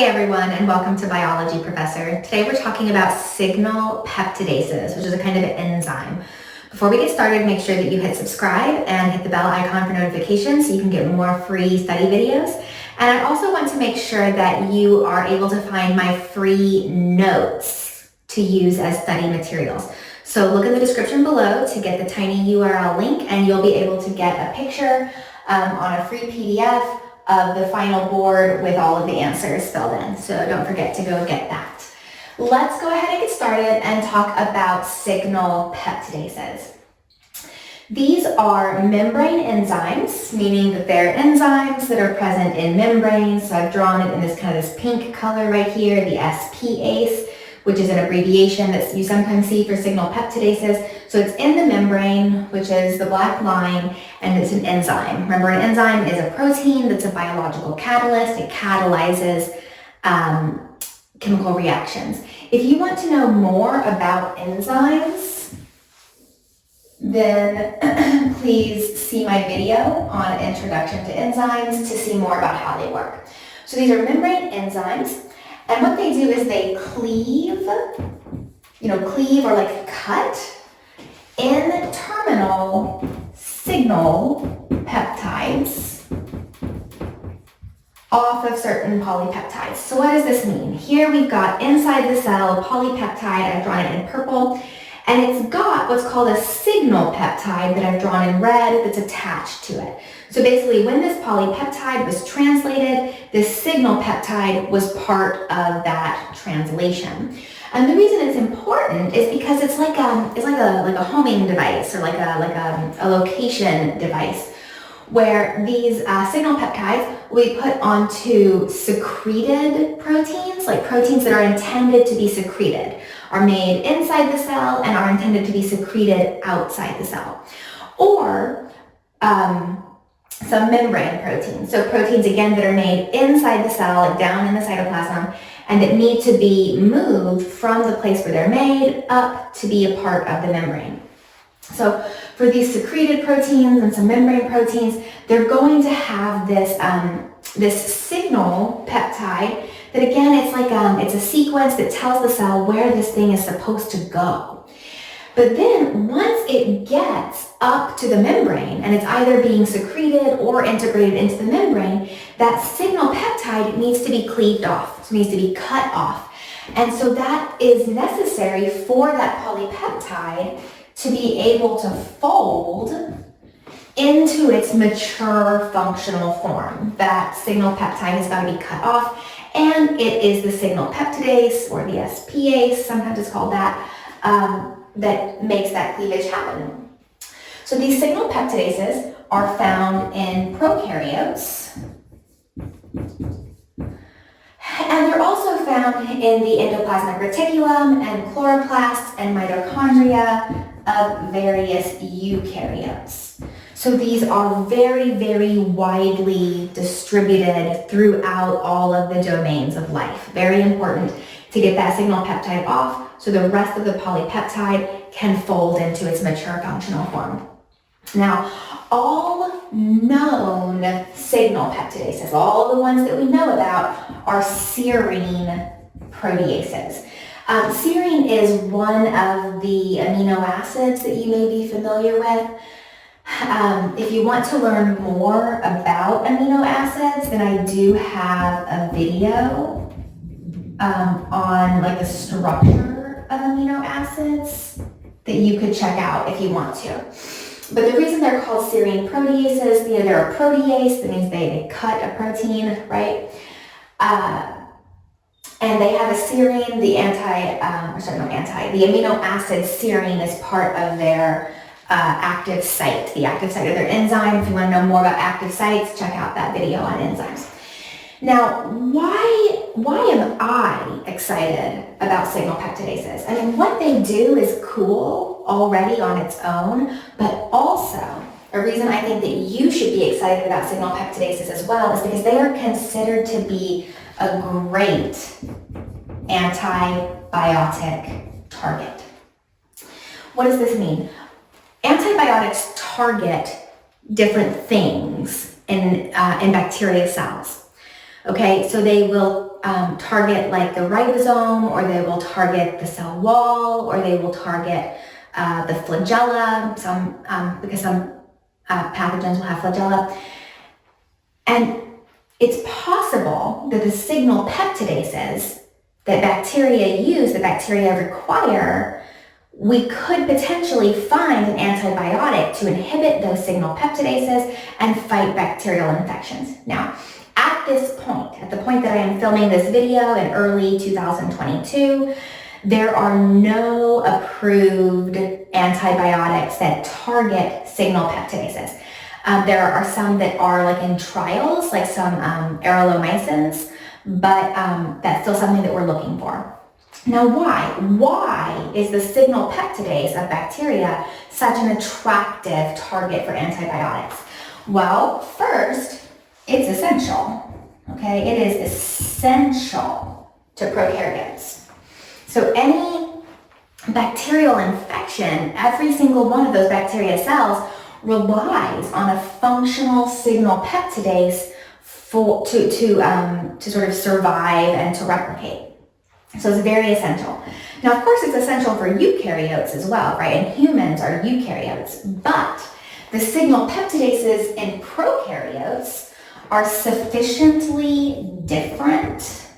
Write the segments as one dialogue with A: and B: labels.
A: Hey everyone, and welcome to Biology Professor. Today we're talking about signal peptidases, which is a kind of enzyme. Before we get started, make sure that you hit subscribe and hit the bell icon for notifications so you can get more free study videos. And I also want to make sure that you are able to find my free notes to use as study materials. So look in the description below to get the tiny URL link, and you'll be able to get a picture on a free PDF of the final board with all of the answers filled in. So don't forget to go get that. Let's go ahead and get started and talk about signal peptidases. These are membrane enzymes, meaning that they're enzymes that are present in membranes. So I've drawn it in this kind of this pink color right here, the SPase, which is an abbreviation that you sometimes see for signal peptidases. So it's in the membrane, which is the black line, and it's an enzyme. Remember, an enzyme is a protein that's a biological catalyst. It catalyzes chemical reactions. If you want to know more about enzymes, then please see my video on Introduction to Enzymes to see more about how they work. So these are membrane enzymes. And what they do is they cleave or like cut N-terminal signal peptides off of certain polypeptides. So what does this mean? Here we've got inside the cell polypeptide, I've drawn it in purple, and it's got what's called a signal peptide that I've drawn in red that's attached to it. So basically, when this polypeptide was translated, this signal peptide was part of that translation. And the reason it's important is because it's like a homing device or like a location device, where these signal peptides will be put onto secreted proteins, like proteins that are intended to be secreted, are made inside the cell and are intended to be secreted outside the cell. Or some membrane proteins. So proteins, again, that are made inside the cell, like down in the cytoplasm, and that need to be moved from the place where they're made up to be a part of the membrane. So for these secreted proteins and some membrane proteins, they're going to have this signal peptide that, again, it's like it's a sequence that tells the cell where this thing is supposed to go. But then once it gets up to the membrane and it's either being secreted or integrated into the membrane, that signal peptide needs to be cleaved off, so it needs to be cut off. And so that is necessary for that polypeptide to be able to fold into its mature functional form. That signal peptide has got to be cut off, and it is the signal peptidase, or the SPase, sometimes it's called that, that makes that cleavage happen. So these signal peptidases are found in prokaryotes, and they're also found in the endoplasmic reticulum and chloroplasts and mitochondria of various eukaryotes. So these are very, very widely distributed throughout all of the domains of life. Very important to get that signal peptide off so the rest of the polypeptide can fold into its mature functional form. Now, all known signal peptidases, all the ones that we know about, are serine proteases. Serine is one of the amino acids that you may be familiar with. If you want to learn more about amino acids, then I do have a video on like the structure of amino acids that you could check out if you want to. But the reason they're called serine proteases, they're a protease, that means they cut a protein, right? And they have a serine, the amino acid serine is part of their active site, the active site of their enzyme. If you want to know more about active sites, check out that video on enzymes. Now, why am I excited about signal peptidases? I mean, what they do is cool already on its own, but also a reason I think that you should be excited about signal peptidases as well is because they are considered to be a great antibiotic target. What does this mean? Antibiotics target different things in bacteria cells. Okay, so they will target like the ribosome, or they will target the cell wall, or they will target the flagella, because some pathogens will have flagella. And it's possible that the signal peptidases that bacteria use, that bacteria require, we could potentially find an antibiotic to inhibit those signal peptidases and fight bacterial infections. Now, at this point, at the point that I am filming this video in early 2022, there are no approved antibiotics that target signal peptidases. There are some that are like in trials, like some arylomycins, but that's still something that we're looking for. Now, why? Why is the signal peptidase of bacteria such an attractive target for antibiotics? Well, first, it's essential, okay? It is essential to prokaryotes. So any bacterial infection, every single one of those bacteria cells relies on a functional signal peptidase to sort of survive and to replicate. So it's very essential. Now, of course, it's essential for eukaryotes as well, right? And humans are eukaryotes, but the signal peptidases in prokaryotes are sufficiently different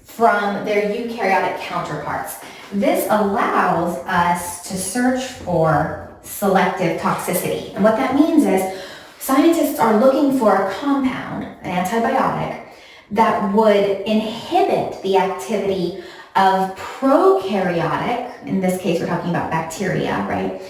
A: from their eukaryotic counterparts. This allows us to search for selective toxicity. And what that means is scientists are looking for a compound, an antibiotic, that would inhibit the activity of prokaryotic, in this case we're talking about bacteria, right?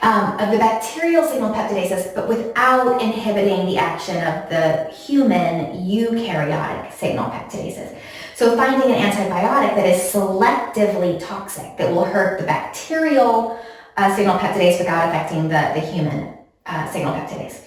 A: Of the bacterial signal peptidases, but without inhibiting the action of the human eukaryotic signal peptidases. So finding an antibiotic that is selectively toxic, that will hurt the bacterial signal peptidase without affecting the human signal peptidase.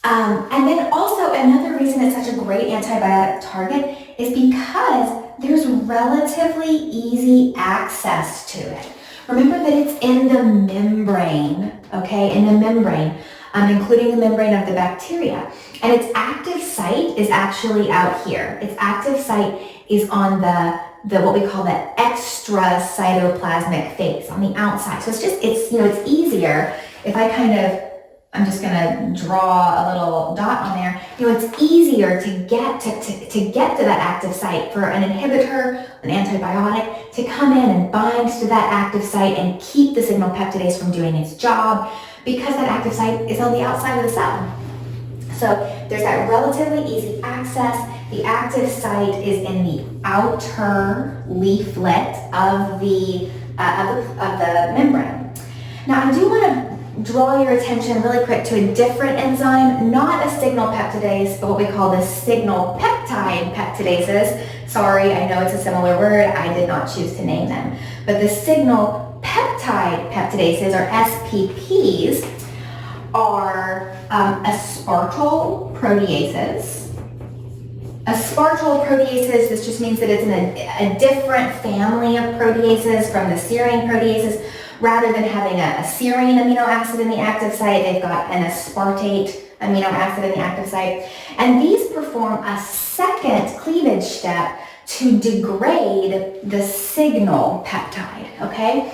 A: And then also another reason it's such a great antibiotic target is because there's relatively easy access to it. Remember that it's in the membrane, okay, in the membrane, including the membrane of the bacteria. And its active site is actually out here. Its active site is on the what we call the extracytoplasmic phase on the outside. So it's easier if I'm just gonna draw a little dot on there. It's easier to get to that active site for an inhibitor, an antibiotic, to come in and bind to that active site and keep the signal peptidase from doing its job, because that active site is on the outside of the cell. So there's that relatively easy access. The active site is in the outer leaflet of the membrane. Now I do want to draw your attention really quick to a different enzyme, not a signal peptidase, but what we call the signal peptide peptidases. Sorry, I know it's a similar word. I did not choose to name them. But the signal peptide peptidases, or SPPs, are aspartyl proteases. Aspartyl proteases, this just means that it's in a different family of proteases from the serine proteases. Rather than having a serine amino acid in the active site, they've got an aspartate amino acid in the active site. And these perform a second cleavage step to degrade the signal peptide, okay?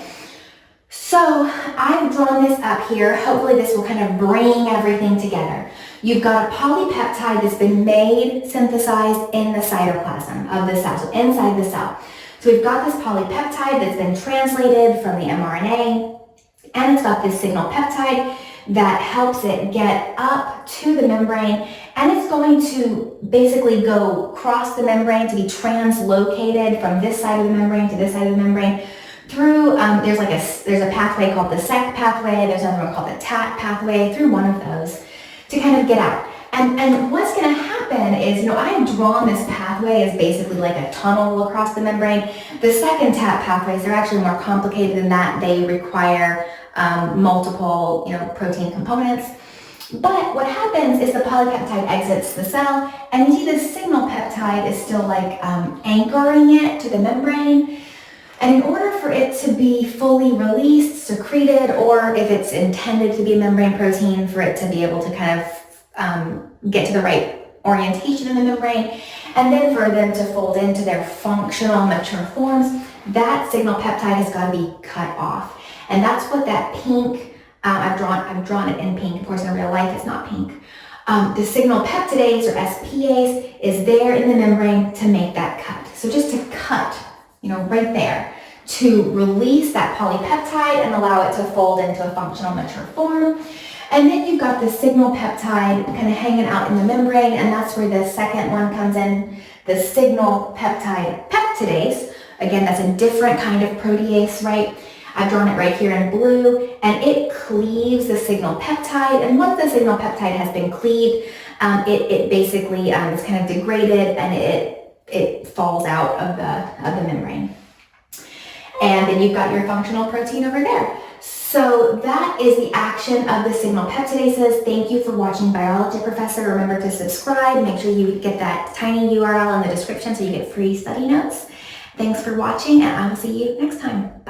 A: So I've drawn this up here. Hopefully this will kind of bring everything together. You've got a polypeptide that's been made, synthesized in the cytoplasm of the cell, so inside the cell. So we've got this polypeptide that's been translated from the mRNA, and it's got this signal peptide that helps it get up to the membrane, and it's going to basically go across the membrane to be translocated from this side of the membrane to this side of the membrane through, there's a pathway called the SEC pathway, there's another one called the TAT pathway, through one of those to kind of get out. And what's going to happen is, I've drawn this pathway as basically like a tunnel across the membrane. The second TAT pathways, they're actually more complicated than that. They require multiple, protein components. But what happens is the polypeptide exits the cell, and you see the signal peptide is still anchoring it to the membrane. And in order for it to be fully released, secreted, or if it's intended to be a membrane protein, for it to be able to kind of get to the right orientation in the membrane, and then for them to fold into their functional mature forms, that signal peptide has got to be cut off. And that's what that pink, I've drawn it in pink. Of course, in real life, it's not pink. The signal peptidase or SPase is there in the membrane to make that cut. So just to cut, right there, to release that polypeptide and allow it to fold into a functional mature form. And then you've got the signal peptide kind of hanging out in the membrane, and that's where the second one comes in, the signal peptide peptidase. Again, that's a different kind of protease, right? I've drawn it right here in blue, and it cleaves the signal peptide. And once the signal peptide has been cleaved, it basically is kind of degraded, and it falls out of the membrane. And then you've got your functional protein over there. So that is the action of the signal peptidases. Thank you for watching Biology Professor. Remember to subscribe. Make sure you get that tiny URL in the description so you get free study notes. Thanks for watching, and I will see you next time.